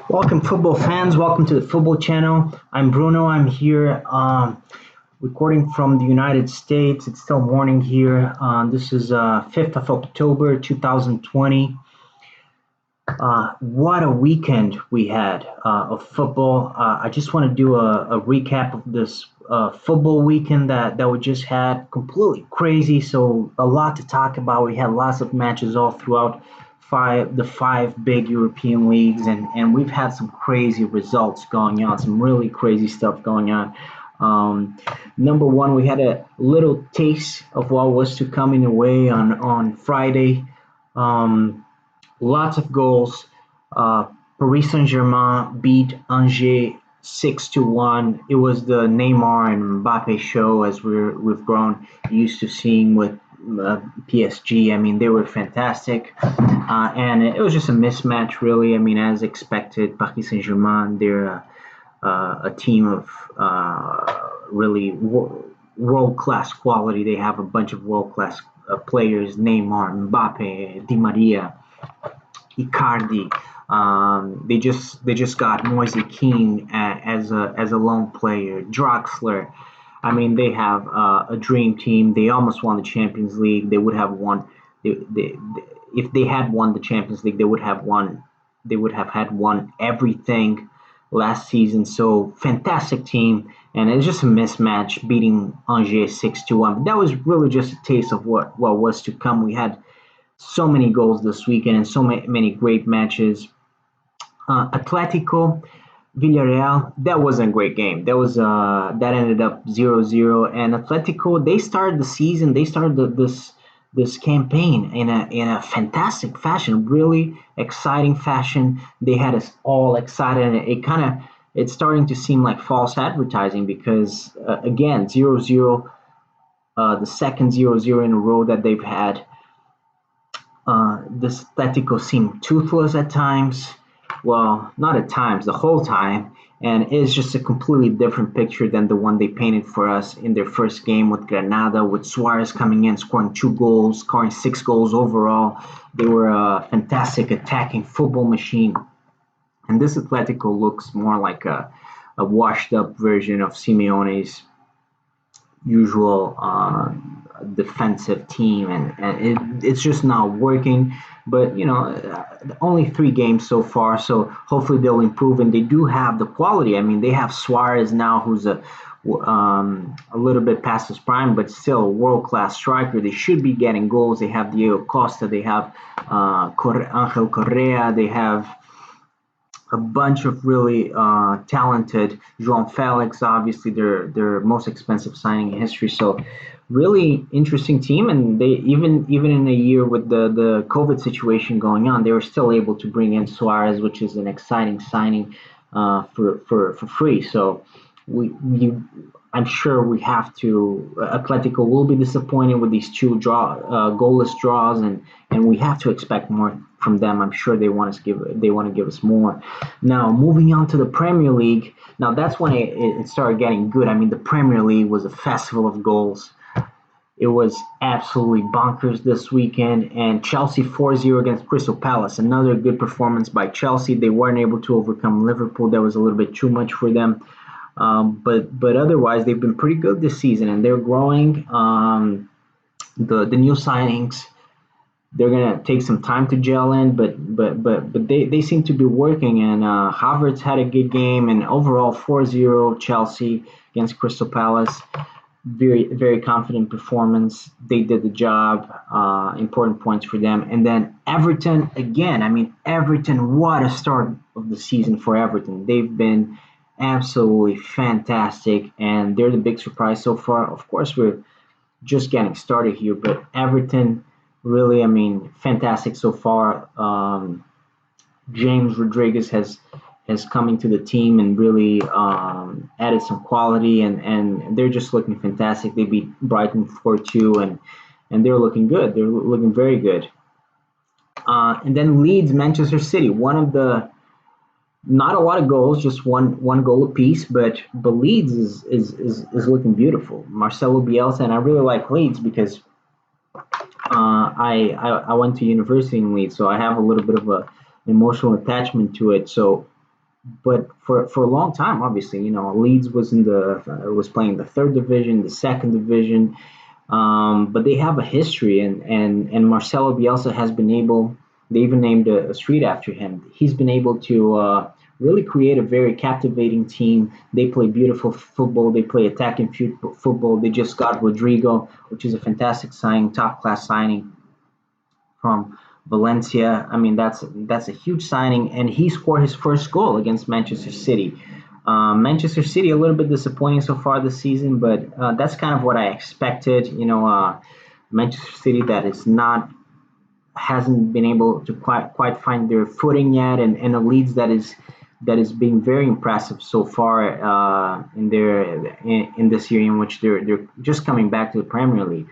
Welcome, football fans. Welcome to the football channel. I'm Bruno. I'm here recording from the United States. It's still morning here. This is 5th of October 2020. What a weekend we had of football. I just want to do a recap of this football weekend that we just had. Completely crazy. So, a lot to talk about. We had lots of matches all throughout the five big European leagues, and we've had some crazy results going on, some really crazy stuff going on. Number one, we had a little taste of what was to come in a way on Friday. Um, Lots of goals. Paris Saint-Germain beat Angers 6-1. It was the Neymar and Mbappe show, as we've grown used to seeing with PSG. I mean, they were fantastic, and it was just a mismatch, really. I mean, as expected, Paris Saint-Germain, they're a team of really world class quality. They have a bunch of world class players: Neymar, Mbappe, Di Maria, Icardi. They just got Moise Kean as a lone player. Draxler. I mean, they have a dream team. They almost won the Champions League. They would have won. If they had won the Champions League, they would have won. They would have had won everything last season. So fantastic team, and it's just a mismatch beating Angers 6-1. But that was really just a taste of what was to come. We had so many goals this weekend and so many great matches. Atletico Villarreal, that wasn't a great game. That ended up 0-0. And Atletico, they started the season, they started this campaign in a fantastic fashion, really exciting fashion. They had us all excited, and it's starting to seem like false advertising because again 0-0, the second 0-0 in a row that they've had. This Atletico seemed toothless at times. Well, not at times, the whole time. And it's just a completely different picture than the one they painted for us in their first game with Granada, with Suarez coming in, scoring 2 goals, scoring 6 goals overall. They were a fantastic attacking football machine. And this Atletico looks more like a washed up version of Simeone's usual defensive team, and it's just not working. But only 3 games so far, so hopefully they'll improve. And they do have the quality. I mean, they have Suarez now, who's a little bit past his prime, but still a world class striker. They should be getting goals. They have Diego Costa, they have Angel Correa, they have a bunch of really talented. João Felix, obviously their most expensive signing in history. So really interesting team, and they even in a year with the COVID situation going on, they were still able to bring in Suarez, which is an exciting signing for free. So we I'm sure we have to. Atletico will be disappointed with these two goalless draws, and we have to expect more from them. I'm sure they want to give us more. Now moving on to the Premier League. Now that's when it started getting good. I mean, the Premier League was a festival of goals. It was absolutely bonkers this weekend, and Chelsea 4-0 against Crystal Palace. Another good performance by Chelsea. They weren't able to overcome Liverpool. That was a little bit too much for them. But otherwise, they've been pretty good this season, and they're growing. The new signings, they're gonna take some time to gel in, but they seem to be working. And Havertz had a good game, and overall 4-0 Chelsea against Crystal Palace. Very very confident performance. They did the job. Important points for them. And then Everton again. I mean, Everton, what a start of the season for Everton. They've been absolutely fantastic, and they're the big surprise so far. Of course, we're just getting started here, but Everton really, I mean, fantastic so far. James Rodriguez has come into the team and really added some quality, and they're just looking fantastic. They beat Brighton 4-2, and they're looking good. They're looking very good. And then Leeds, Manchester City, one of the not a lot of goals, just one goal apiece, but Leeds is looking beautiful. Marcelo Bielsa, and I really like Leeds because I went to university in Leeds, so I have a little bit of a emotional attachment to it. So but for a long time, obviously, Leeds was playing the third division, the second division, but they have a history, and Marcelo Bielsa has been able. They even named a street after him. He's been able to really create a very captivating team. They play beautiful football. They play attacking football. They just got Rodrigo, which is a fantastic signing, top class signing from Valencia. I mean, that's a huge signing, and he scored his first goal against Manchester City. Manchester City a little bit disappointing so far this season, but that's kind of what I expected. Manchester City that is not hasn't been able to quite find their footing yet, and a Leeds that is being very impressive so far in this year in which they're just coming back to the Premier League.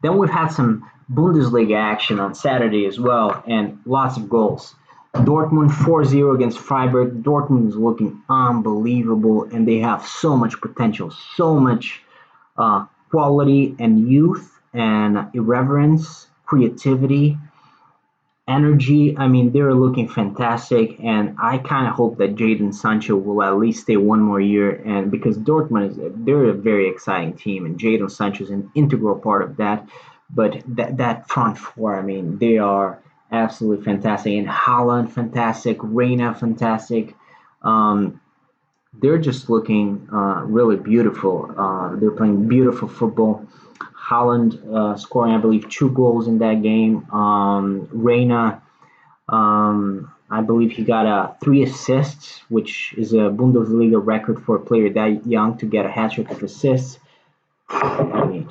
Then we've had some Bundesliga action on Saturday as well, and lots of goals. Dortmund 4-0 against Freiburg. Dortmund is looking unbelievable, and they have so much potential, so much quality and youth and irreverence, creativity, energy. I mean, they're looking fantastic, and I kind of hope that Jadon Sancho will at least stay one more year. And because Dortmund they're a very exciting team, and Jadon Sancho is an integral part of that. But that front four, I mean, they are absolutely fantastic. And Haaland, fantastic. Reina, fantastic. Um, they're just looking really beautiful. They're playing beautiful football. Holland scoring, I believe, two goals in that game. Reina, I believe he got three assists, which is a Bundesliga record for a player that young to get a hat trick of assists. I mean,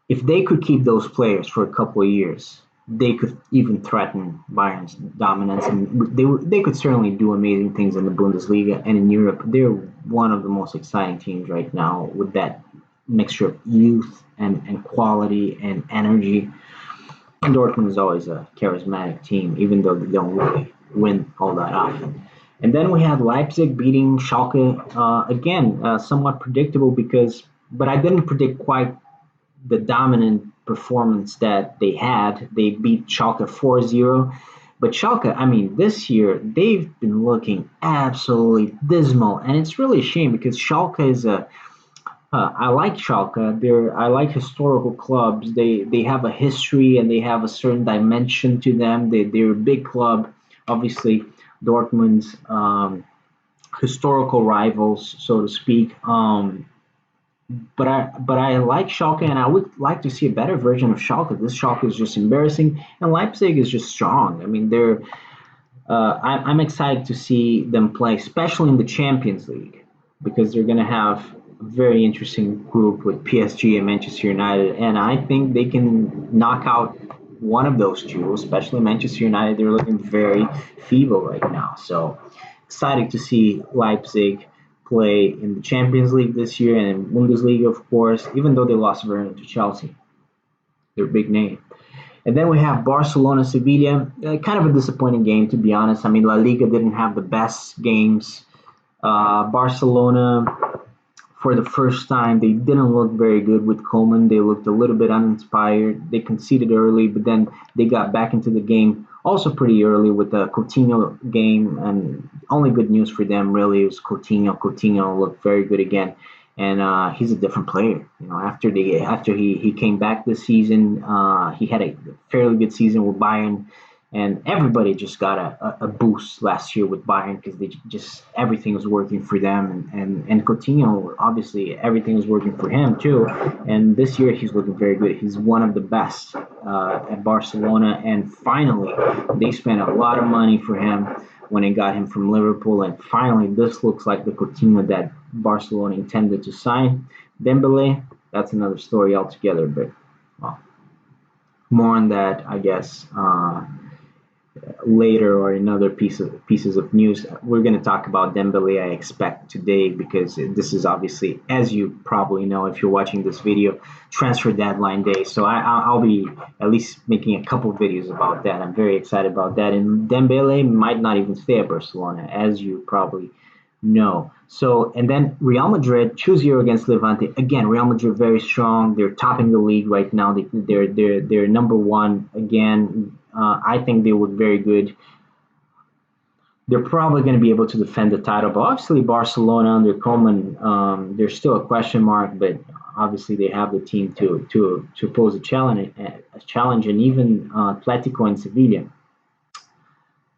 if they could keep those players for a couple of years, they could even threaten Bayern's dominance, and they could certainly do amazing things in the Bundesliga and in Europe. They're one of the most exciting teams right now with that mixture of youth and quality and energy. And Dortmund is always a charismatic team, even though they don't really win all that often. And then we had Leipzig beating Schalke again, somewhat predictable but I didn't predict quite the dominant performance that they had. They beat Schalke 4-0. But Schalke, I mean, this year they've been looking absolutely dismal, and it's really a shame because Schalke is a I like Schalke. I like historical clubs. They have a history and they have a certain dimension to them. They're a big club. Obviously, Dortmund's historical rivals, so to speak. But I like Schalke, and I would like to see a better version of Schalke. This Schalke is just embarrassing, and Leipzig is just strong. I mean, I'm excited to see them play, especially in the Champions League, because they're going to have a very interesting group with PSG and Manchester United, and I think they can knock out one of those two, especially Manchester United. They're looking very feeble right now, so excited to see Leipzig play in the Champions League this year and in Bundesliga, of course, even though they lost Werner to Chelsea, their big name. And then we have Barcelona Sevilla, kind of a disappointing game to be honest. I mean, La Liga didn't have the best games. Barcelona, for the first time, they didn't look very good with Coleman. They looked a little bit uninspired. They conceded early, but then they got back into the game also pretty early with the Coutinho game. And only good news for them really was Coutinho. Coutinho looked very good again, and he's a different player. After he came back this season, he had a fairly good season with Bayern, and everybody just got a boost last year with Bayern because they just everything was working for them, and Coutinho obviously everything was working for him too, and this year he's looking very good. He's one of the best at Barcelona, and finally they spent a lot of money for him when they got him from Liverpool, and finally this looks like the Coutinho that Barcelona intended to sign. Dembele, that's another story altogether, but well, more on that, I guess, later or in other pieces of news. We're going to talk about Dembele, I expect, today because this is obviously, as you probably know if you're watching this video, transfer deadline day. So I'll be at least making a couple videos about that. I'm very excited about that. And Dembele might not even stay at Barcelona, as you probably know. So, and then Real Madrid 2-0 against Levante. Again, Real Madrid very strong. They're topping the league right now. They're number one again. I think they look very good. they're probably going to be able to defend the title. But obviously, Barcelona under Koeman, they're still a question mark. But obviously, they have the team to pose a challenge, and even Atletico and Sevilla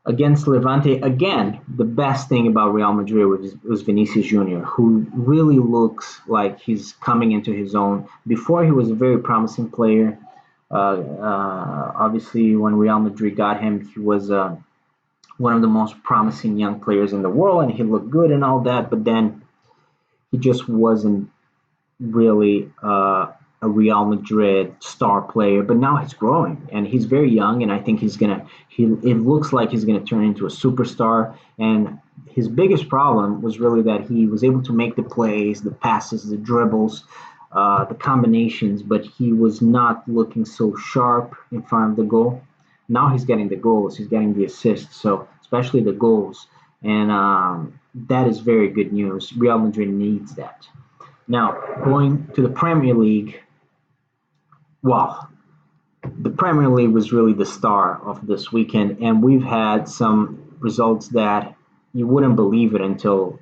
against Levante. Again, the best thing about Real Madrid was Vinicius Junior, who really looks like he's coming into his own. Before, he was a very promising player. Obviously, when Real Madrid got him, he was one of the most promising young players in the world, and he looked good and all that. But then he just wasn't really a Real Madrid star player. But now he's growing, and he's very young, and I think he's gonna. He it looks like he's gonna turn into a superstar. And his biggest problem was really that he was able to make the plays, the passes, the dribbles, the combinations, but he was not looking so sharp in front of the goal. Now he's getting the goals, he's getting the assists, so especially the goals, and that is very good news. Real Madrid needs that. Now going to the Premier League, well, the Premier League was really the star of this weekend, and we've had some results that you wouldn't believe it until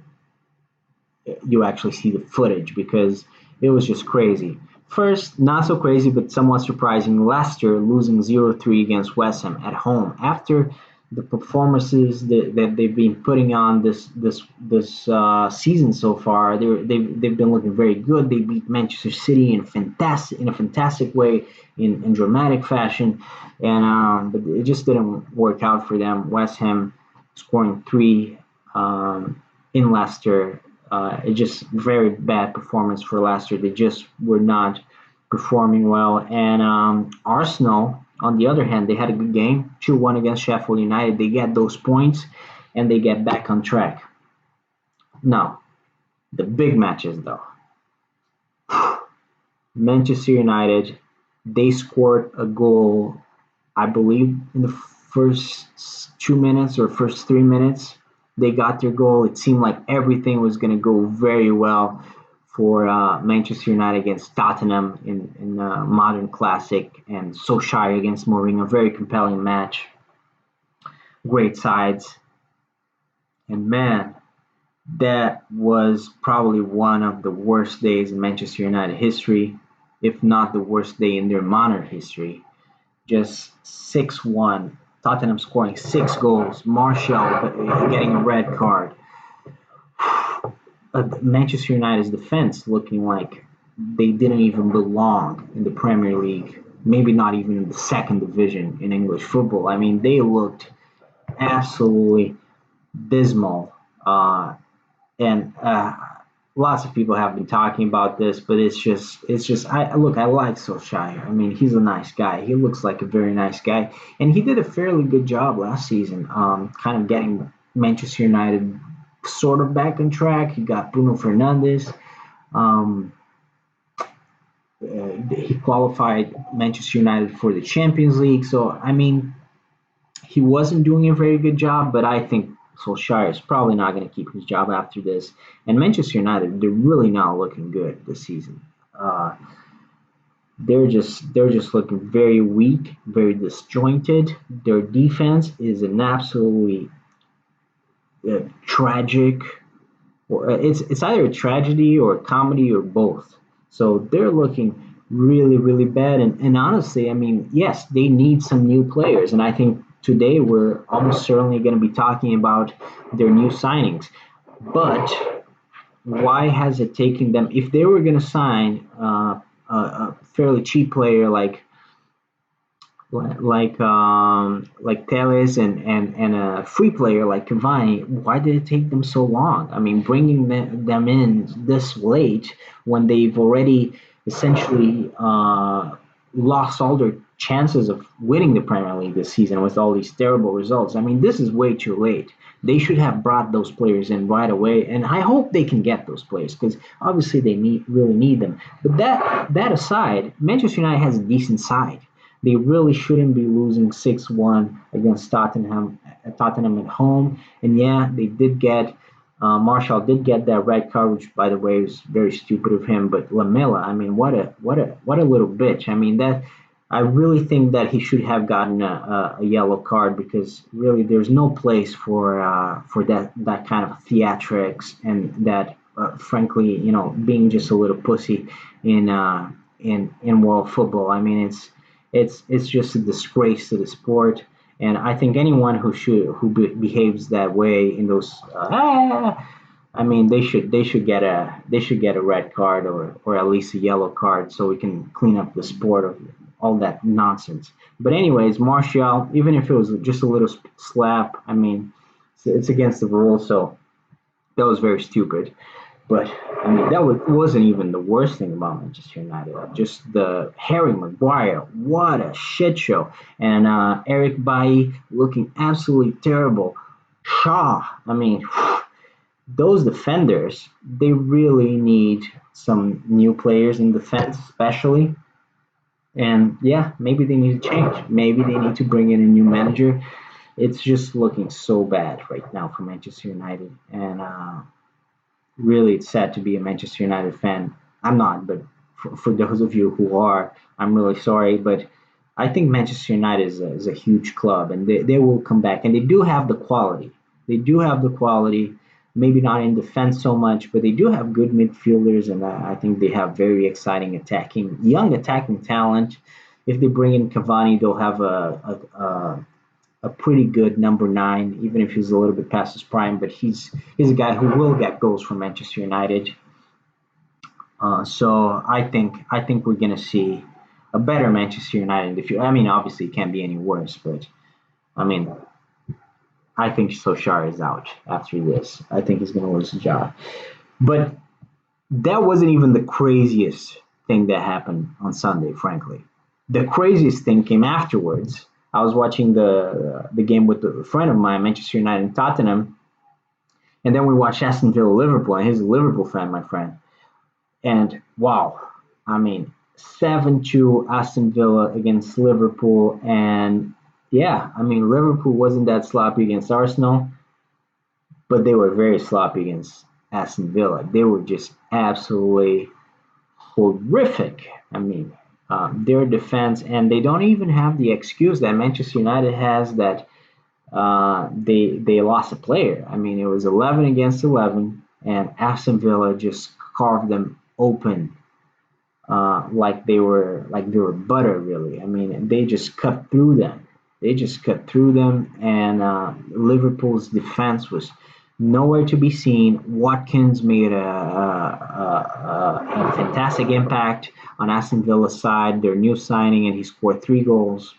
you actually see the footage because it was just crazy. First, not so crazy, but somewhat surprising, Leicester losing 0-3 against West Ham at home after the performances that they've been putting on this season so far. They've been looking very good. They beat Manchester City in a fantastic way, in dramatic fashion, and but it just didn't work out for them. West Ham scoring three in Leicester. It just very bad performance for Leicester. They just were not performing well. And Arsenal, on the other hand, they had a good game, 2-1 against Sheffield United. They get those points and they get back on track. Now, the big matches though. Manchester United, they scored a goal, I believe, in the first 2 minutes or first 3 minutes. They got their goal. It seemed like everything was going to go very well for Manchester United against Tottenham in a modern classic, and Solskjaer against Mourinho. Very compelling match. Great sides. And man, that was probably one of the worst days in Manchester United history, if not the worst day in their modern history. Just 6-1. Tottenham scoring 6 goals. Martial getting a red card. Manchester United's defense looking like they didn't even belong in the Premier League. Maybe not even in the second division in English football. I mean, they looked absolutely dismal. And Lots of people have been talking about this, but it's just. I look. I like Solskjaer. I mean, he's a nice guy. He looks like a very nice guy, and he did a fairly good job last season, kind of getting Manchester United sort of back on track. He got Bruno Fernandes. Um, he qualified Manchester United for the Champions League. So I mean, he wasn't doing a very good job, but I think Solskjaer is probably not going to keep his job after this. And Manchester United, they're really not looking good this season. Uh, they're just looking very weak, very disjointed. Their defense is an absolutely tragic, or it's either a tragedy or a comedy or both. So they're looking really really bad. And honestly, I mean, yes, they need some new players, and I think today we're almost certainly going to be talking about their new signings. But why has it taken them? If they were going to sign a fairly cheap player like Teles and a free player like Cavani, why did it take them so long? I mean, bringing them in this late when they've already essentially lost all their chances of winning the Premier League this season with all these terrible results. I mean, this is way too late. They should have brought those players in right away, and I hope they can get those players because obviously they really need them. But that aside, Manchester United has a decent side. They really shouldn't be losing 6-1 against Tottenham at home. And yeah, they did get Marshall did get that red card, which by the way was very stupid of him. But Lamela, I mean, what a little bitch. I mean that. I really think that he should have gotten a yellow card because really there's no place for that kind of theatrics and that frankly being just a little pussy in in world football. I mean it's just a disgrace to the sport, and I think anyone who behaves that way in those I mean, they should get a red card or at least a yellow card so we can clean up the sport of all that nonsense. But anyways, Martial, even if it was just a little slap, I mean, it's against the rules, so that was very stupid. But I mean, wasn't even the worst thing about Manchester United. Just the Harry Maguire, what a shit show, and Eric Bailly looking absolutely terrible. Shaw, I mean, those defenders, they really need some new players in defense, especially. And yeah, maybe they need to change. Maybe they need to bring in a new manager. It's just looking so bad right now for Manchester United, and really, it's sad to be a Manchester United fan. I'm not, but for those of you who are, I'm really sorry. But I think Manchester United is a huge club, and they will come back, and they do have the quality. They do have the quality. Maybe not in defense so much, but they do have good midfielders, and I think they have very exciting young attacking talent. If they bring in Cavani, they'll have a pretty good number nine, even if he's a little bit past his prime. But he's a guy who will get goals for Manchester United. So I think we're gonna see a better Manchester United in the future. I mean, obviously, it can't be any worse, but I mean, I think Solskjaer is out after this. I think he's gonna lose his job. But that wasn't even the craziest thing that happened on Sunday, frankly. The craziest thing came afterwards. I was watching the game with a friend of mine, Manchester United and Tottenham, and then we watched Aston Villa Liverpool, and he's a Liverpool fan, my friend. And wow, I mean, 7-2 Aston Villa against Liverpool, and yeah, I mean Liverpool wasn't that sloppy against Arsenal, but they were very sloppy against Aston Villa. They were just absolutely horrific. I mean, their defense, and they don't even have the excuse that Manchester United has that they lost a player. I mean, it was 11 against 11, and Aston Villa just carved them open like they were butter, really. I mean, they just cut through them. They just cut through them, and Liverpool's defense was nowhere to be seen. Watkins made a fantastic impact on Aston Villa's side, their new signing, and he scored 3 goals.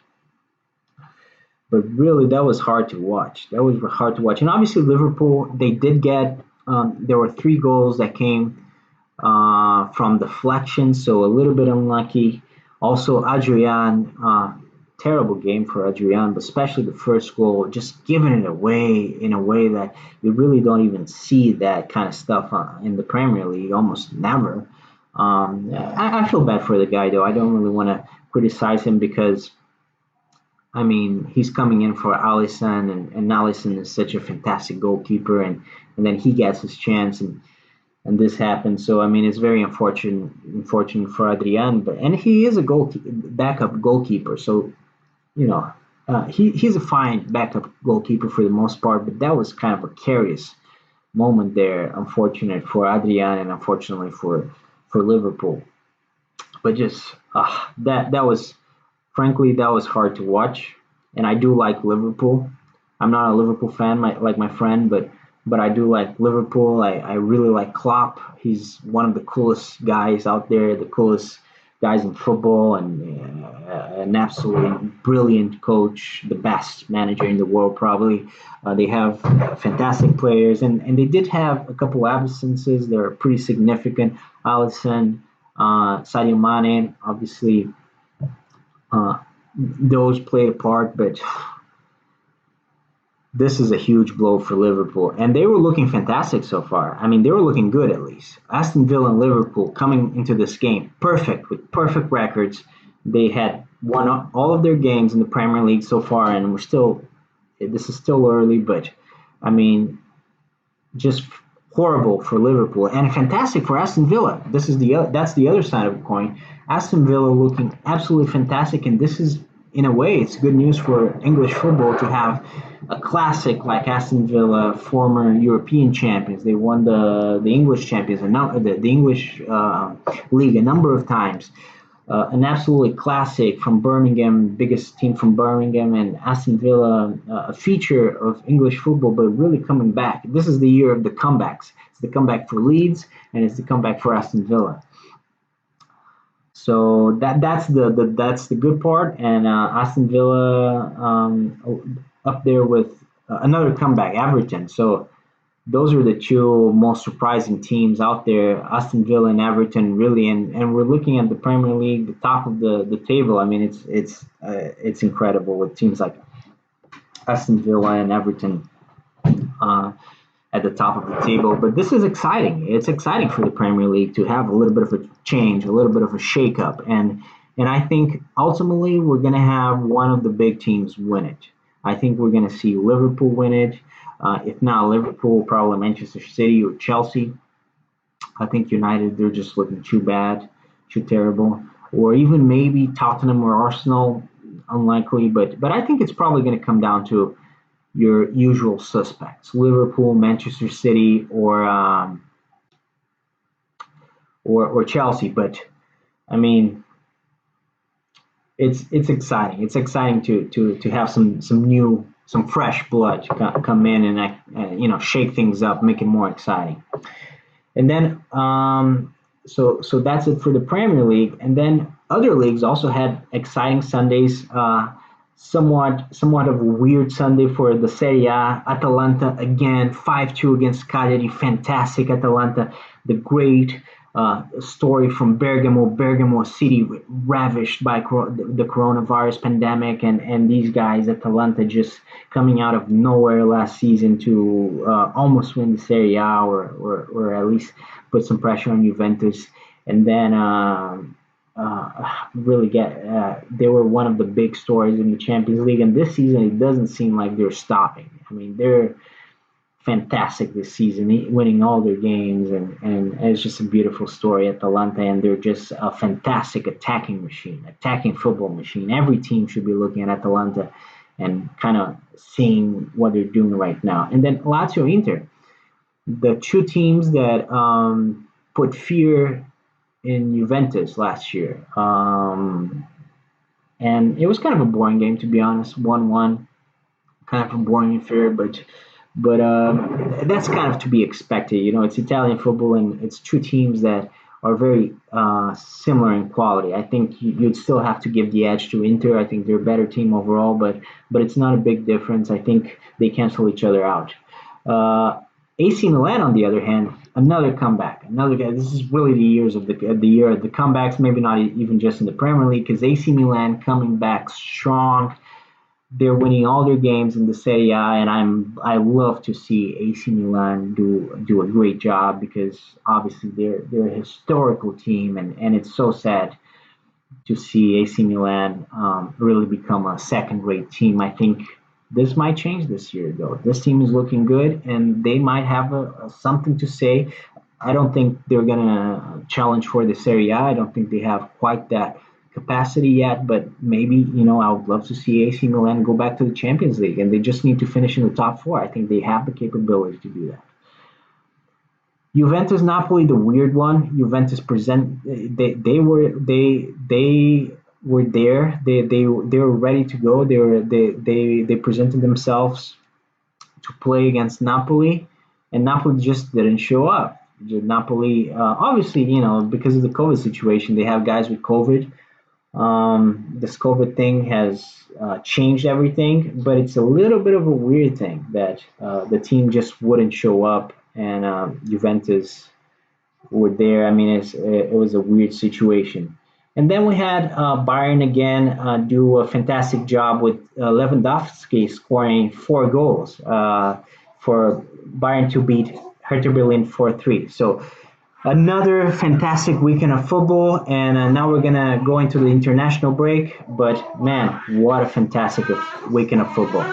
But really, that was hard to watch. That was hard to watch. And obviously, Liverpool, they did get, there were 3 goals that came from deflection, so a little bit unlucky. Also, Adrian, terrible game for Adrian, but especially the first goal, just giving it away in a way that you really don't even see that kind of stuff in the Premier League, almost never. I feel bad for the guy, though. I don't really want to criticize him because I mean, he's coming in for Allison, and Allison is such a fantastic goalkeeper, and then he gets his chance, and this happens. So I mean, it's very unfortunate for Adrian, but and he is a backup goalkeeper, so you know, he's a fine backup goalkeeper for the most part. But that was kind of a curious moment there, unfortunate for Adrian and unfortunately for Liverpool. But just that was frankly that was hard to watch, and I do like Liverpool. I'm not a Liverpool fan like my friend, but I do like Liverpool. I really like Klopp. He's one of the coolest guys out there, the coolest guys in football, and an absolutely brilliant coach, the best manager in the world probably. They have fantastic players, and they did have a couple absences. They're pretty significant. Alisson, Sadio Mane, obviously, uh, those played a part, but this is a huge blow for Liverpool. And they were looking fantastic so far. I mean, they were looking good at least. Aston Villa and Liverpool coming into this game perfect with perfect records. They had won all of their games in the Premier League so far, and this is still early, but I mean, just horrible for Liverpool and fantastic for Aston Villa. That's the other side of the coin. Aston Villa looking absolutely fantastic, and this is in a way it's good news for English football to have a classic like Aston Villa, former European champions. They won the English champions, the English league a number of times. An absolutely classic from Birmingham, biggest team from Birmingham, and Aston Villa, a feature of English football, but really coming back. This is the year of the comebacks. It's the comeback for Leeds, and it's the comeback for Aston Villa. So that's the good part, and Aston Villa up there with another comeback, Everton. So those are the two most surprising teams out there, Aston Villa and Everton, really. And we're looking at the Premier League, the top of the table. I mean, it's incredible with teams like Aston Villa and Everton uh, at the top of the table. But this is exciting. It's exciting for the Premier League to have a little bit of a change, a little bit of a shakeup, and I think ultimately we're going to have one of the big teams win it. I think we're going to see Liverpool win it. If not Liverpool, probably Manchester City or Chelsea. I think United, they're just looking too bad, too terrible. Or even maybe Tottenham or Arsenal, unlikely. But I think it's probably going to come down to your usual suspects: Liverpool, Manchester City, or Chelsea. But I mean, it's exciting. It's exciting to have some fresh blood come in and shake things up, make it more exciting. And then so that's it for the Premier League. And then other leagues also had exciting Sundays. Somewhat of a weird Sunday for the Serie A. Atalanta again 5-2 against Cagliari. Fantastic Atalanta. The great story from Bergamo. Bergamo City ravished by the coronavirus pandemic, and these guys Atalanta just coming out of nowhere last season to almost win the Serie A, or at least put some pressure on Juventus, and then really get they were one of the big stories in the Champions League, and this season it doesn't seem like they're stopping. I mean, they're fantastic this season, winning all their games, and it's just a beautiful story at Atalanta, and they're just a fantastic attacking football machine. Every team should be looking at Atalanta and kind of seeing what they're doing right now. And then Lazio Inter, the two teams that put fear in Juventus last year. And it was kind of a boring game, to be honest. 1-1, kind of a boring affair, but that's kind of to be expected. You know, it's Italian football, and it's two teams that are very similar in quality. I think you'd still have to give the edge to Inter. I think they're a better team overall, but it's not a big difference. I think they cancel each other out. AC Milan, on the other hand, another comeback. Another guy. This is really the year of the comebacks. Maybe not even just in the Premier League, because AC Milan coming back strong. They're winning all their games in the Serie A, and I love to see AC Milan do a great job, because obviously they're a historical team, and it's so sad to see AC Milan really become a second-rate team. I think this might change this year, though. This team is looking good, and they might have something to say. I don't think they're gonna challenge for the Serie A. I don't think they have quite that capacity yet, but maybe, I would love to see AC Milan go back to the Champions League, and they just need to finish in the top four. I think they have the capability to do that. Juventus Napoli, the weird one. Juventus present they were there. They were ready to go. They presented themselves to play against Napoli, and Napoli just didn't show up. Napoli, obviously, because of the COVID situation, they have guys with COVID. This COVID thing has changed everything, but it's a little bit of a weird thing that the team just wouldn't show up, and Juventus were there. I mean, it was a weird situation. And then we had Bayern again do a fantastic job with Lewandowski scoring 4 goals for Bayern to beat Hertha Berlin 4-3. So another fantastic weekend of football, and now we're gonna go into the international break. But man, what a fantastic weekend of football!